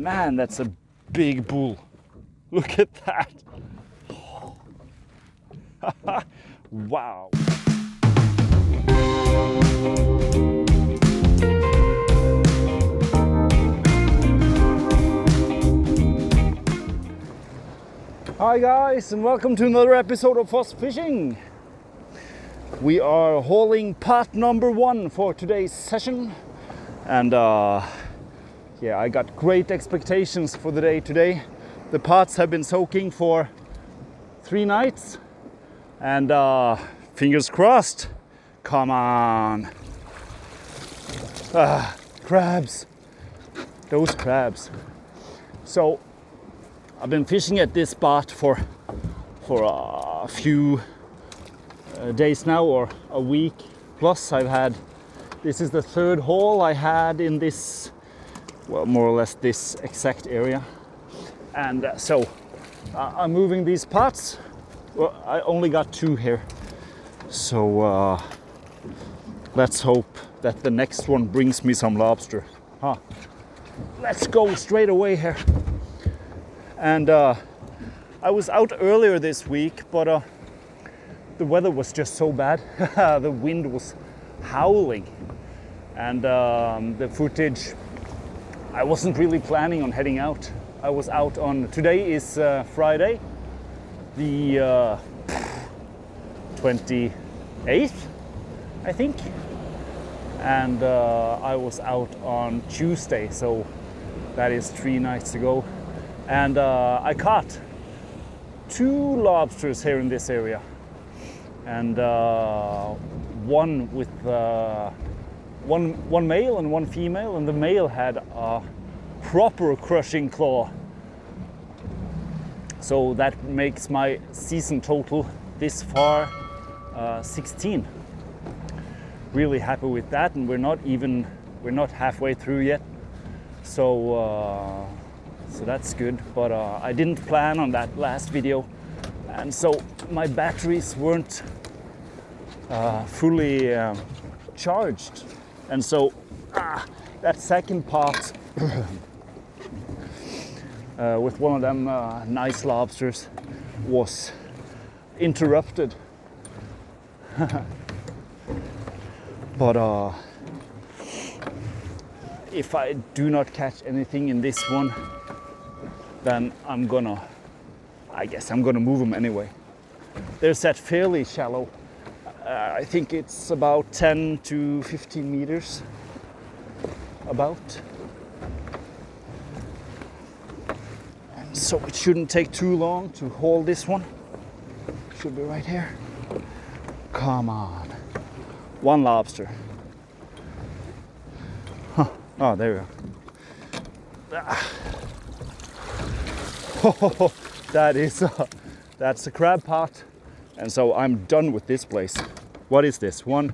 Man, that's a big bull. Look at that. Wow. Hi guys, and welcome to another episode of Us Fishing. We are hauling pot number 1 for today's session, and yeah, I got great expectations for the day today. The pots have been soaking for 3 nights, and fingers crossed. Come on. Crabs. Those crabs. So I've been fishing at this spot for a few days now, or a week plus. This is the 3rd haul I had in this, well, more or less this exact area. And so I'm moving these pots. Well, I only got 2 here. So let's hope that the next one brings me some lobster. Let's go straight away here. And I was out earlier this week, but the weather was just so bad. The wind was howling, and the footage, I wasn't really planning on heading out. I was out on, today is Friday, the 28th, I think, and I was out on Tuesday, so that is 3 nights ago. And I caught 2 lobsters here in this area, and one with one male and 1 female, and the male had a proper crushing claw. So that makes my season total this far 16. Really happy with that, and we're not halfway through yet. So that's good, but I didn't plan on that last video, and so my batteries weren't fully charged, and so that second pot with one of them nice lobsters was interrupted. But if I do not catch anything in this one, then I guess I'm gonna move them anyway. They're set fairly shallow. I think it's about 10 to 15 meters, about. And so it shouldn't take too long to haul this one. Should be right here. Come on. 1 lobster. Oh, there we go. Oh, that's a crab pot, and so I'm done with this place. What is this? 1,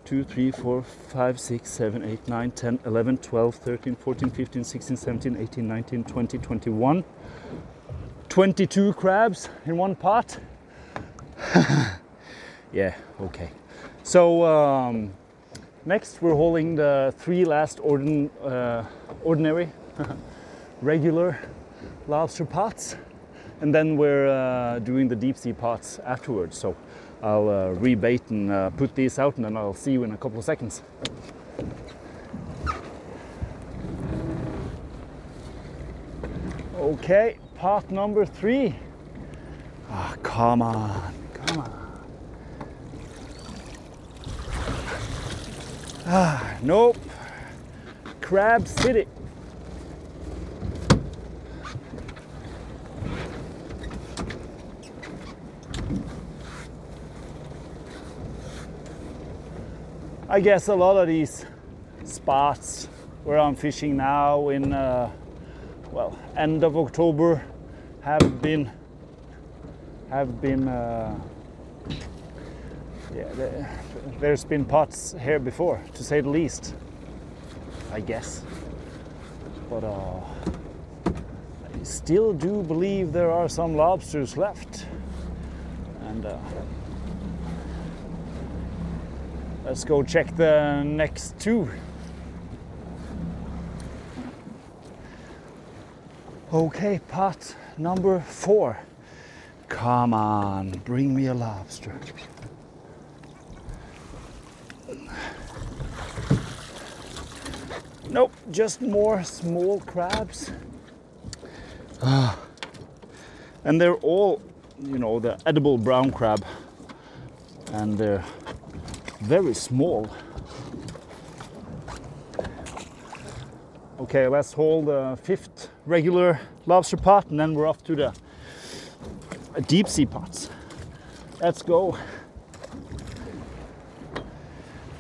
2, 3, 4, 5, 6, 7, 8, 9, 10, 11, 12, 13, 14, 15, 16, 17, 18, 19, 20, 21. 22 crabs in 1 pot. Yeah, okay. So next we're hauling the 3 last ordinary regular lobster pots, and then we're doing the deep sea pots afterwards. So I'll rebait and put these out, and then I'll see you in a couple of seconds. Okay, pot number 3. Come on, come on. Nope. Crab City. I guess a lot of these spots where I'm fishing now in well, end of October have been yeah, there's been pots here before, to say the least, I guess. But I still do believe there are some lobsters left, and let's go check the next 2. Okay, pot number 4. Come on, bring me a lobster. Nope, just more small crabs. And they're all, you know, the edible brown crab. And they're very small. Okay, let's hold the 5th regular lobster pot and then we're off to the deep sea pots. Let's go.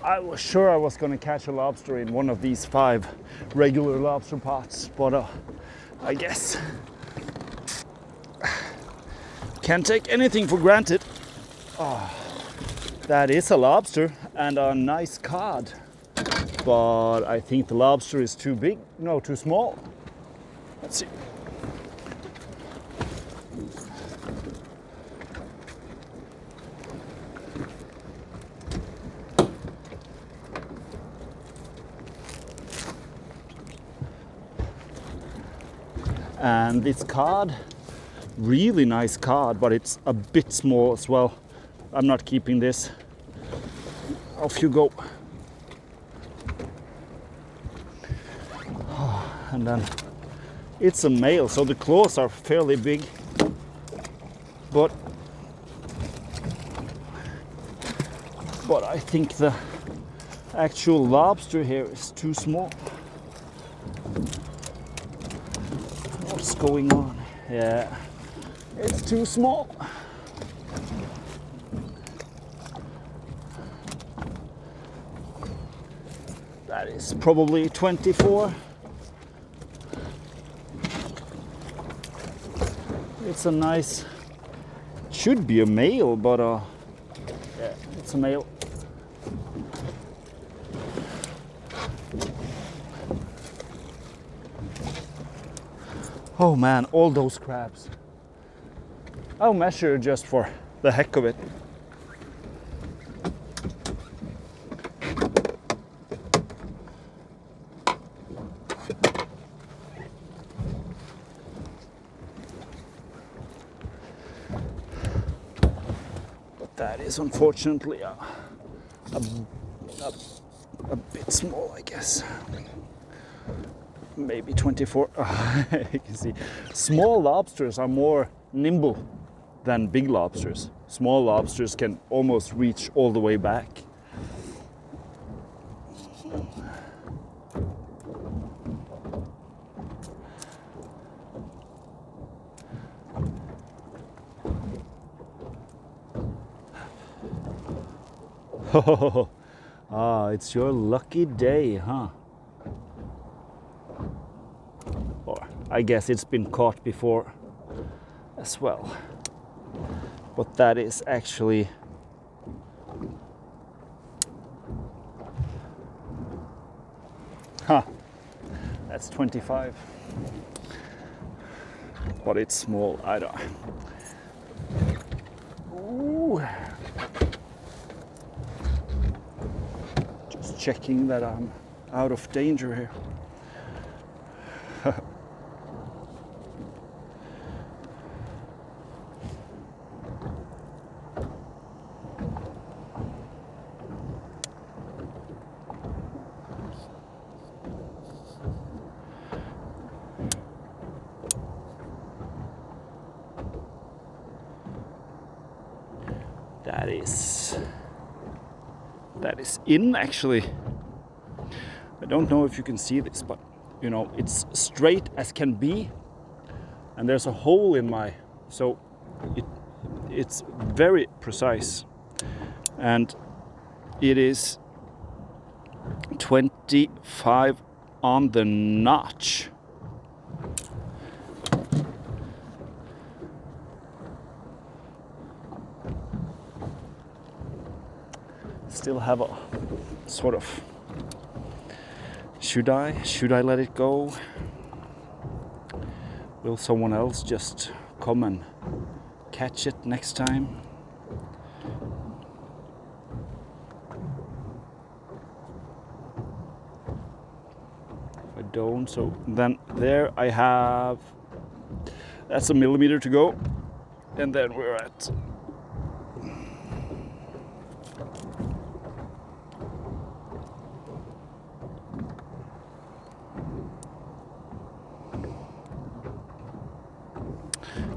I was sure I was going to catch a lobster in one of these 5 regular lobster pots, but I guess can't take anything for granted. Oh, that is a lobster and a nice cod, but I think the lobster is too big, no, too small. Let's see. And this cod, really nice cod, but it's a bit small as well. I'm not keeping this. Off you go. And then it's a male, so the claws are fairly big, but I think the actual lobster here is too small. What's going on? Yeah, it's too small. That is probably 24. It's a nice, should be a male, but yeah, it's a male. Oh man, all those crabs. I'll measure just for the heck of it. But that is unfortunately a bit small, I guess. Maybe 24. You can see small lobsters are more nimble than big lobsters. Small lobsters can almost reach all the way back. It's your lucky day, huh? Or I guess it's been caught before as well. But that is actually that's 25. But it's small, I don't. Ooh. Just checking that I'm out of danger here. That is in actually. I don't know if you can see this, but you know, it's straight as can be, and there's a hole in my, so it's very precise, and it is 25 on the notch. Still have a sort of, should I let it go? Will someone else just come and catch it next time? If I don't, so then there I have That's a millimeter to go. And then we're at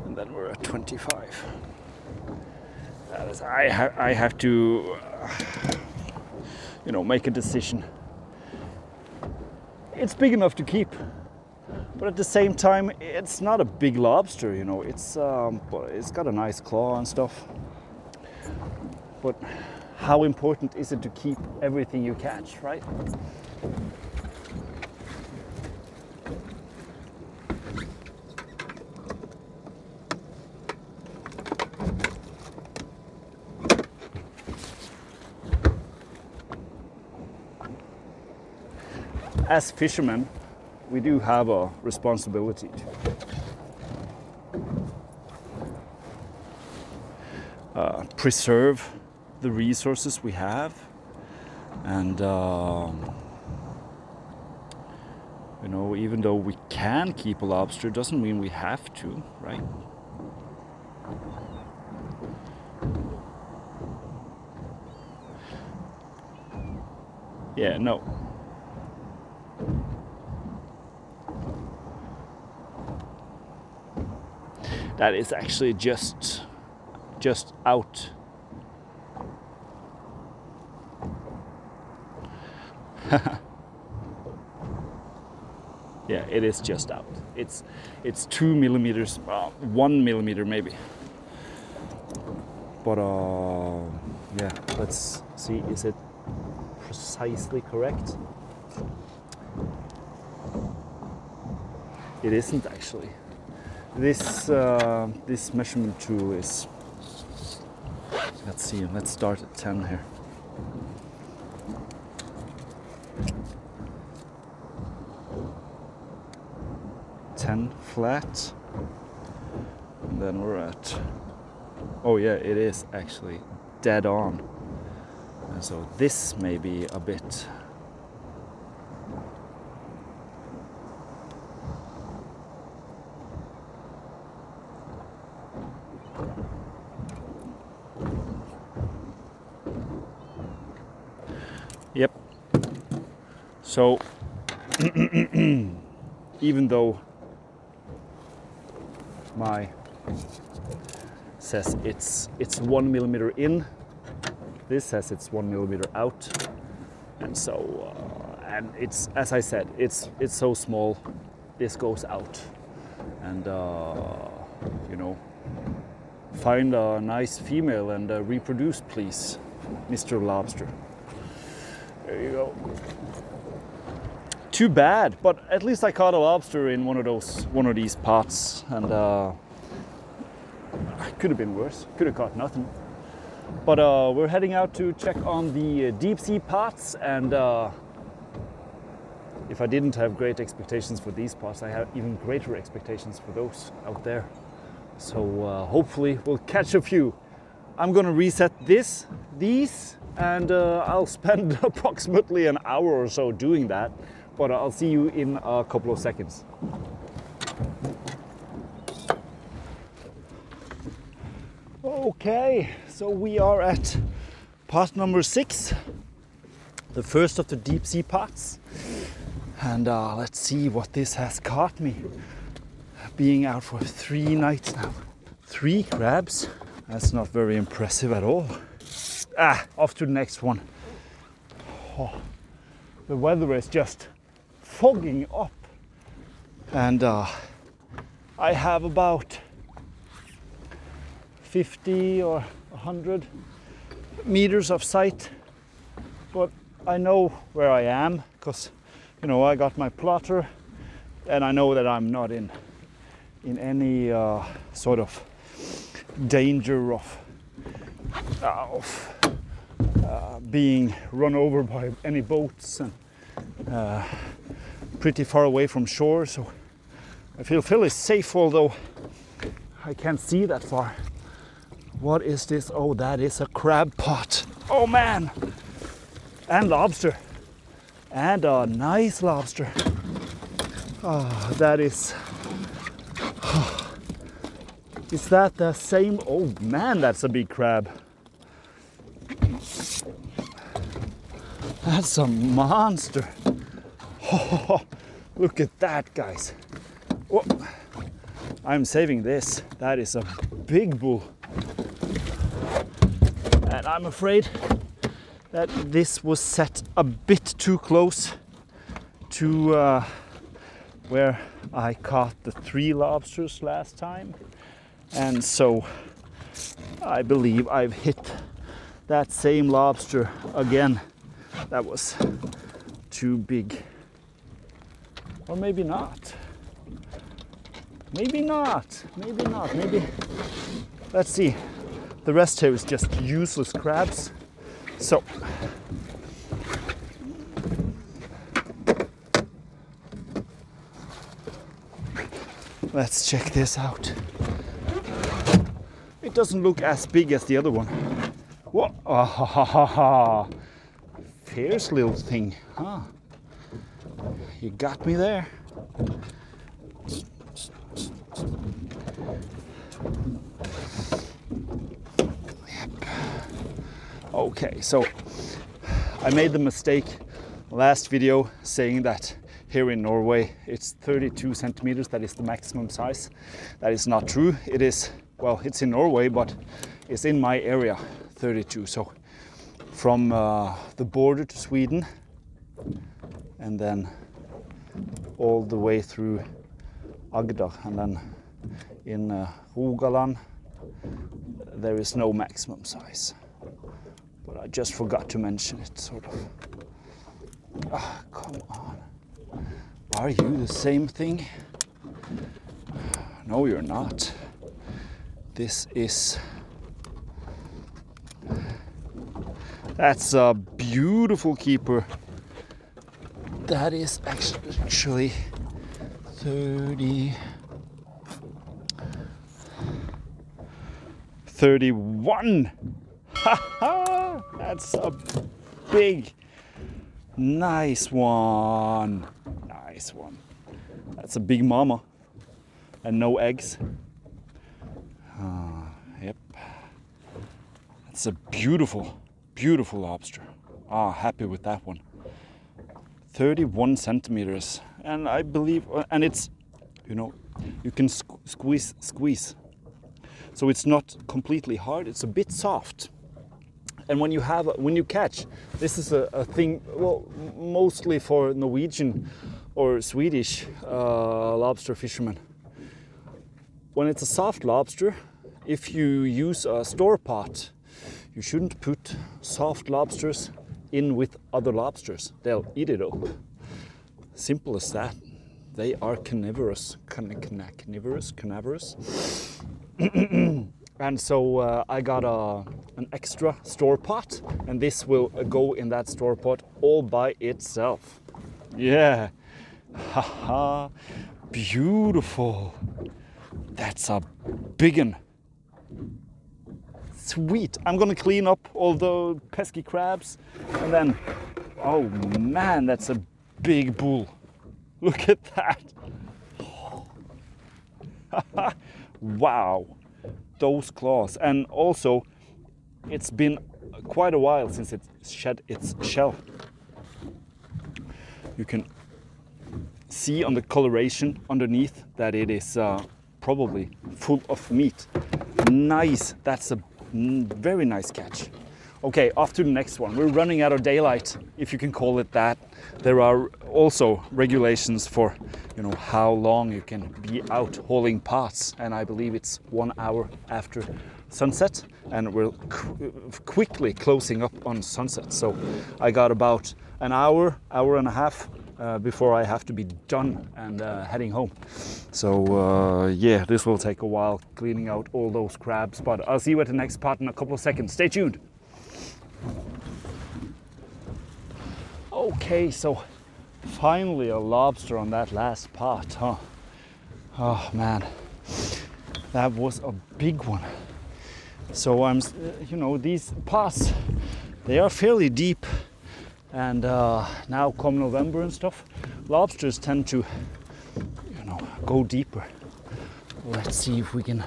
and then we're at 25. That is, I have to, you know, make a decision. It's big enough to keep, but at the same time, it's not a big lobster. You know, it's got a nice claw and stuff. But how important is it to keep everything you catch, right? As fishermen, we do have a responsibility to preserve the resources we have, and you know, even though we can keep a lobster, doesn't mean we have to, right? Yeah, no. That is actually just out. Yeah, it is just out. It's 2 millimeters, 1 millimeter maybe. But yeah, let's see, is it precisely correct? It isn't actually. This measurement tool is, let's see, let's start at 10 here. Flat, and then we're at, oh yeah, it is actually dead on. And so this may be a bit, yep. So even though my says it's 1 millimeter in, this says it's 1 millimeter out, and so and it's, as I said, it's so small, this goes out. And you know, find a nice female and reproduce, please, Mr. Lobster. There you go. Too bad, but at least I caught a lobster in one of these pots, and could have been worse. Could have caught nothing. But we're heading out to check on the deep sea pots, and if I didn't have great expectations for these pots, I have even greater expectations for those out there. So hopefully we'll catch a few. I'm gonna reset these, and I'll spend approximately an hour or so doing that. But I'll see you in a couple of seconds. Okay, so we are at pot number 6, the first of the deep sea pots. And let's see what this has caught me. Being out for 3 nights now. 3 crabs, that's not very impressive at all. Off to the next one. Oh, the weather is just fogging up, and I have about 50 or 100 meters of sight, but I know where I am because, you know, I got my plotter, and I know that I'm not in any sort of danger of being run over by any boats, and pretty far away from shore, so I feel fairly safe, although I can't see that far. What is this? Oh, that is a crab pot. Oh man! And lobster. And a nice lobster. Oh, that is Is that the same? Oh man, that's a big crab. That's a monster. Oh, look at that, guys. Oh, I'm saving this. That is a big bull. And I'm afraid that this was set a bit too close to where I caught the 3 lobsters last time. And so I believe I've hit that same lobster again. That was too big. Or maybe not. Maybe not. Maybe not. Maybe. Let's see. The rest here is just useless crabs. So. Let's check this out. It doesn't look as big as the other one. Whoa! Ah, ha, ha, ha, ha. Fierce little thing, huh? You got me there. Yep. Okay, so I made the mistake last video saying that here in Norway it's 32 centimeters, that is the maximum size. That is not true. It is, well, it's in Norway, but it's in my area, 32. So from the border to Sweden and then all the way through Agder, and then in Rogaland there is no maximum size. But I just forgot to mention it, sort of. Ah, come on. Are you the same thing? No, you're not. This is... That's a beautiful keeper. That is actually 31. Ha ha! That's a big, nice one. Nice one. That's a big mama. And no eggs. Yep. That's a beautiful, beautiful lobster. Ah, happy with that one. 31 centimeters. And I believe, and it's, you know, you can squeeze. So it's not completely hard, it's a bit soft. And when you catch, this is a thing, well, mostly for Norwegian or Swedish lobster fishermen. When it's a soft lobster, if you use a STOR pot, you shouldn't put soft lobsters in with other lobsters. They'll eat it up. Simple as that. They are carnivorous. Carnivorous. And so I got an extra STOR pot, and this will go in that STOR pot all by itself. Yeah. Haha. Beautiful. That's a big one. Sweet. I'm gonna clean up all the pesky crabs, and then, oh man, that's a big bull. Look at that. Wow, those claws. And also, it's been quite a while since it shed its shell. You can see on the coloration underneath that it is probably full of meat. Nice. That's a very nice catch. Okay, off to the next one. We're running out of daylight, if you can call it that. There are also regulations for, you know, how long you can be out hauling pots, and I believe it's 1 hour after sunset, and we're quickly closing up on sunset. So I got about an hour and a half before I have to be done and heading home. So yeah, this will take a while cleaning out all those crabs, but I'll see you at the next pot in a couple of seconds. Stay tuned. Okay, so finally a lobster on that last pot, huh? Oh man, that was a big one. So I'm, you know, these pots, they are fairly deep, and now come November and stuff, lobsters tend to, you know, go deeper. Let's see if we can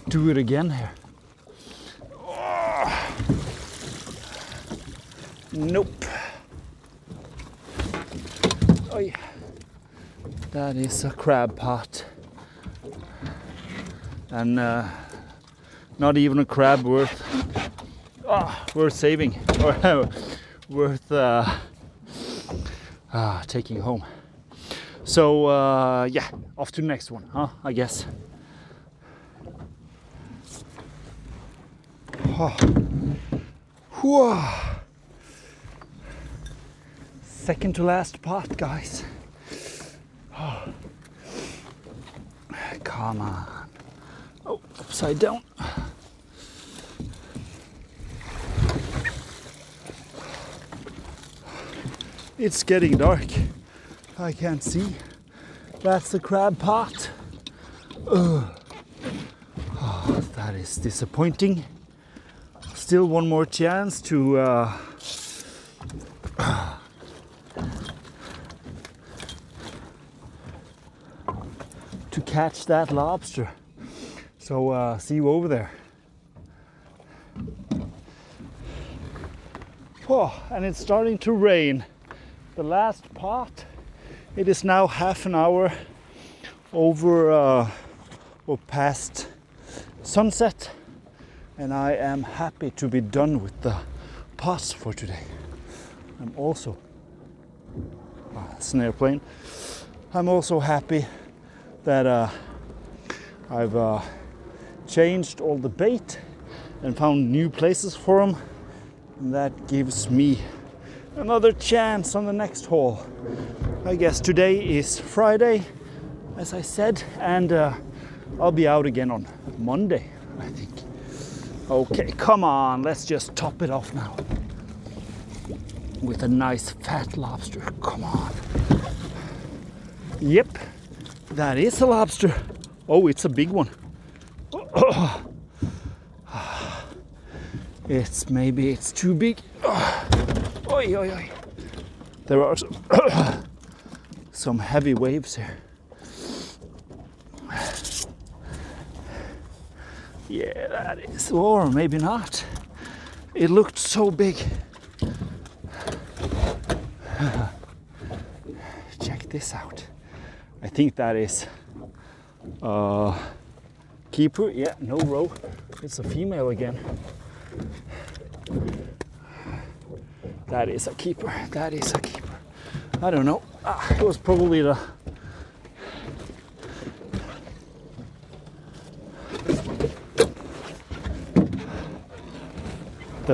do it again here. Oh. Nope. Oh, that is a crab pot. And not even a crab worth saving or worth taking home. So yeah, off to the next one, huh? I guess. Oh. Whew. Second to last pot, guys. Oh. Come on. Oh, upside down. It's getting dark. I can't see. That's the crab pot. Oh, that is disappointing. Still one more chance to catch that lobster. So see you over there. Oh, and it's starting to rain. The last pot. It is now half an hour over or past sunset, and I am happy to be done with the pots for today. I'm also it's an airplane. I'm also happy that I've changed all the bait and found new places for them, and that gives me another chance on the next haul. I guess today is Friday, as I said, and I'll be out again on Monday, I think. Okay, come on, let's just top it off now with a nice fat lobster. Come on. Yep, that is a lobster. Oh, it's a big one. It's too big. Oi, oi, oi. There are some heavy waves here. Yeah, that is, or maybe not. It looked so big. Check this out. I think that is keeper. Yeah, no row. It's a female again. That is a keeper. That is a keeper. I don't know. It was probably the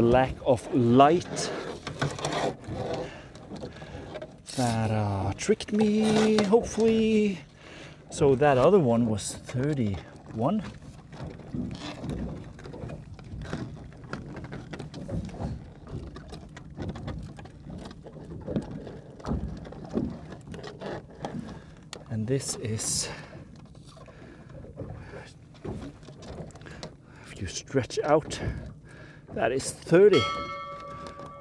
lack of light that tricked me, hopefully. So that other one was 31. And this is, if you stretch out, that is 30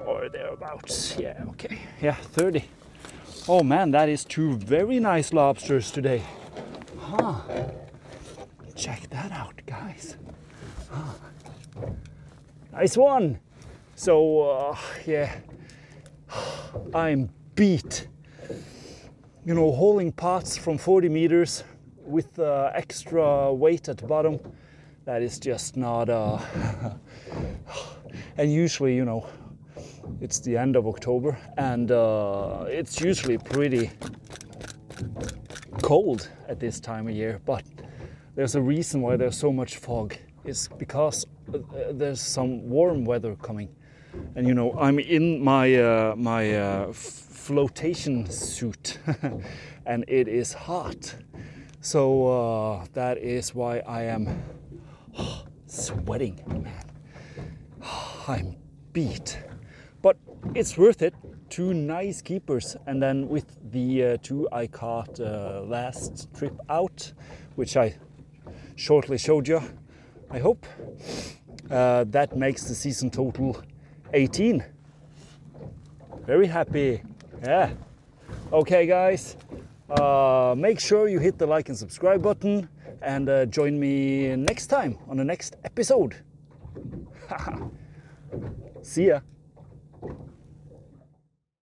or thereabouts. Yeah, okay. Yeah, 30. Oh man, that is two very nice lobsters today. Huh. Check that out, guys. Huh. Nice one. So, yeah, I'm beat. You know, hauling pots from 40 meters with extra weight at the bottom, that is just not... and usually, you know, it's the end of October, and it's usually pretty cold at this time of year, but there's a reason why there's so much fog. It's because there's some warm weather coming. And you know, I'm in my flotation suit and it is hot, so that is why I am sweating, man. I'm beat, but it's worth it. Two nice keepers, and then with the two I caught last trip out, which I shortly showed you, I hope, that makes the season total 18. Very happy. Yeah. Okay guys, Make sure you hit the like and subscribe button, and join me next time on the next episode. See ya.